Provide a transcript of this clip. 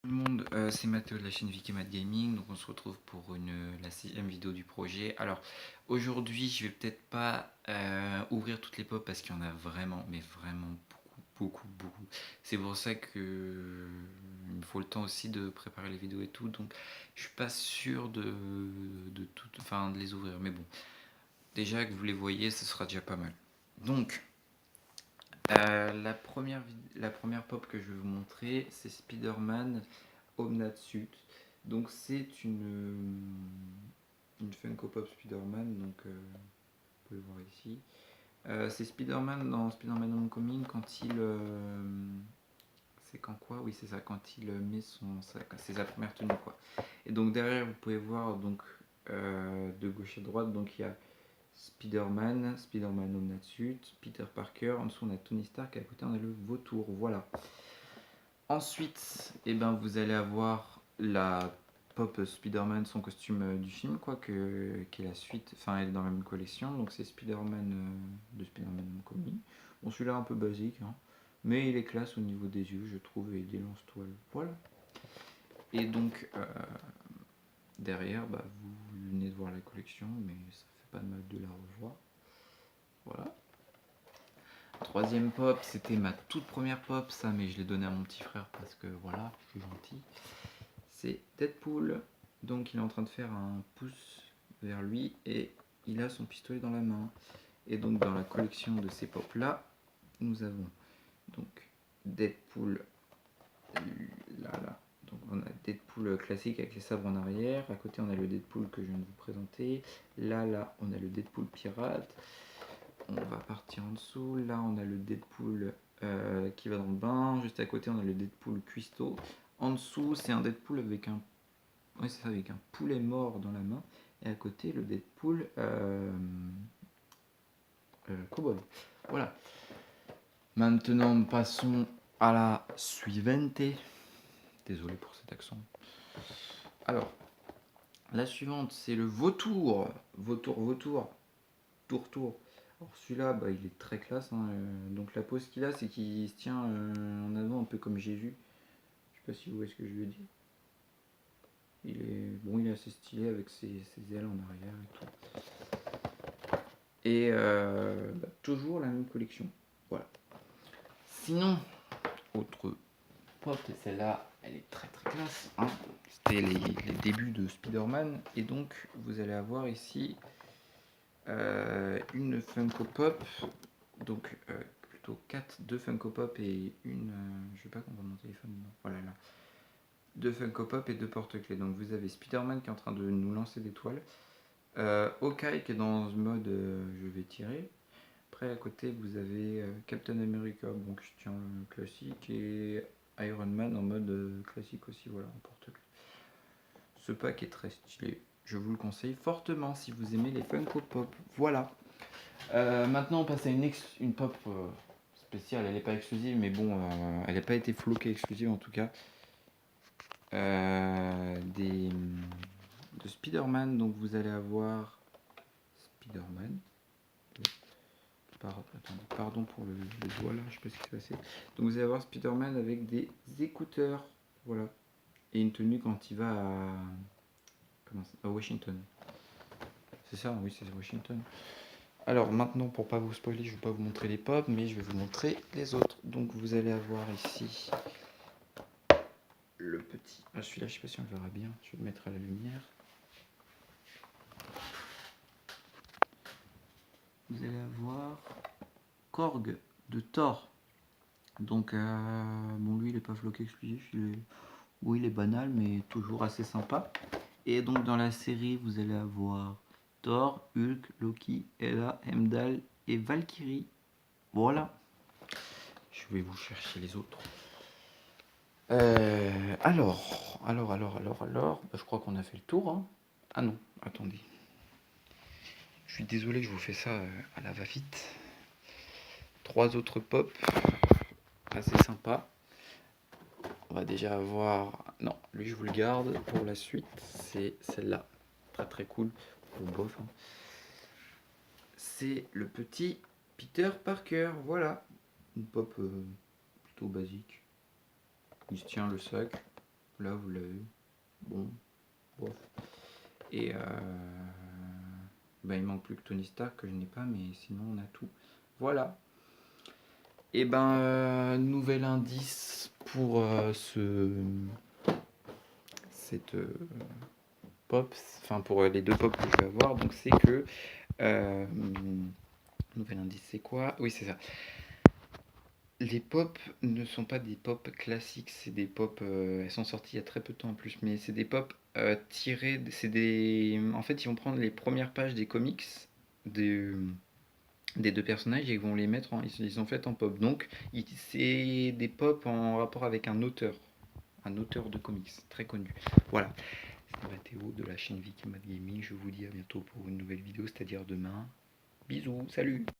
Tout le monde, c'est Mathéo de la chaîne Vicky Mad Gaming, donc on se retrouve pour la 6ème vidéo du projet. Alors aujourd'hui je vais peut-être pas ouvrir toutes les pop parce qu'il y en a vraiment, mais vraiment beaucoup. C'est pour ça que il me faut le temps aussi de préparer les vidéos et tout, donc je suis pas sûr de les ouvrir, mais bon, déjà que vous les voyez, ce sera déjà pas mal. Donc la première pop que je vais vous montrer, c'est Spider-Man Omnatsuit. Donc c'est une Funko Pop Spider-Man, donc vous pouvez voir ici. C'est Spider-Man dans Spider-Man Homecoming quand il... c'est quand quoi? Oui, c'est ça, quand il met c'est sa première tenue, quoi. Et donc derrière, vous pouvez voir donc de gauche à droite, donc il y a Spider-Man, Spider-Man Omnatsuit, Peter Parker, en dessous on a Tony Stark et à côté on a le vautour, voilà. Ensuite, eh ben, vous allez avoir la pop Spider-Man, son costume du film, quoi, qui est la suite, enfin elle est dans la même collection, donc c'est Spider-Man de Spider-Man Homecoming. Bon, celui-là un peu basique, hein, mais il est classe au niveau des yeux, je trouve, et des lance-toiles. Voilà. Et donc, derrière, bah, vous venez de voir la collection, mais ça fait pas de mal de la revoir. Voilà. Troisième pop, c'était ma toute première pop, ça, mais je l'ai donné à mon petit frère parce que voilà, je suis gentil. C'est Deadpool, donc il est en train de faire un pouce vers lui et il a son pistolet dans la main. Et donc dans la collection de ces pop là, nous avons donc Deadpool là. Donc on a Deadpool classique avec les sabres en arrière. À côté on a le Deadpool que je viens de vous présenter. Là on a le Deadpool pirate. On va partir en dessous. Là on a le Deadpool qui va dans le bain. Juste à côté on a le Deadpool cuistot. En dessous c'est un Deadpool avec un c'est ça, avec un poulet mort dans la main. Et à côté, le Deadpool cowboy. Voilà. Maintenant, passons à la suivante. Désolé pour cet accent. Alors, la suivante, c'est le vautour. Vautour. Tour. Alors celui-là, bah, il est très classe. Hein. Donc la pose qu'il a, c'est qu'il se tient en avant un peu comme Jésus. Je sais pas si vous voyez ce que je veux dire. Il est assez stylé avec ses ailes en arrière et tout. Et toujours la même collection. Voilà. Sinon, autre pop, et celle-là, elle est très classe. Hein. C'était les débuts de Spider-Man. Et donc, vous allez avoir ici une Funko Pop. Donc, plutôt 2 Funko Pop et une. Je vais pas comprendre mon téléphone. Non. Voilà, là. 2 Funko Pop et 2 porte-clés. Donc, vous avez Spider-Man qui est en train de nous lancer des toiles. Hawkeye qui est dans ce mode je vais tirer. Après à côté vous avez Captain America, donc je tiens le classique, et Iron Man en mode classique aussi, voilà, en porte-clés. Ce pack est très stylé, je vous le conseille fortement si vous aimez les Funko Pop. Voilà. Maintenant on passe à une pop spéciale, elle n'est pas exclusive, mais bon, elle n'a pas été floquée exclusive en tout cas. De Spider-Man, donc vous allez avoir Spider-Man. Pardon pour le doigt là, je sais pas ce qui s'est passé. Donc vous allez avoir Spider-Man avec des écouteurs, voilà, et une tenue quand il va à Washington. C'est ça, oui, c'est Washington. Alors maintenant, pour pas vous spoiler, je vais pas vous montrer les pop, mais je vais vous montrer les autres. Donc vous allez avoir ici le petit. Ah, celui-là, je sais pas si on le verra bien. Je vais le mettre à la lumière. Vous allez avoir Korg de Thor. Donc bon, lui il est pas floqué exclusif, oui, il est banal mais toujours assez sympa. Et donc dans la série vous allez avoir Thor, Hulk, Loki, Hela, Heimdall et Valkyrie. Voilà. Je vais vous chercher les autres. Alors, je crois qu'on a fait le tour. Hein. Ah non, attendez. Je suis désolé, je vous fais ça à la va-vite. 3 autres pop assez sympas. On va déjà avoir... Non, lui je vous le garde pour la suite. C'est celle-là. Très cool. Bon, bof. Hein. C'est le petit Peter Parker. Voilà. Une pop plutôt basique. Il se tient le sac. Là, vous l'avez. Bon, bof. Et il manque plus que Tony Stark que je n'ai pas, mais sinon on a tout. Voilà. Et nouvel indice pour cette pop, enfin pour les deux pop que je vais avoir, donc c'est que nouvel indice c'est quoi? Oui, c'est ça. Les pop ne sont pas des pop classiques, c'est des pop, elles sont sorties il y a très peu de temps en plus, mais c'est des pop tirées, en fait ils vont prendre les premières pages des comics des deux personnages et ils vont les mettre ils sont faits en pop. Donc c'est des pop en rapport avec un auteur de comics très connu. Voilà, c'était Mathéo de la chaîne Viking Mad Gaming. Je vous dis à bientôt pour une nouvelle vidéo, c'est-à-dire demain. Bisous, salut.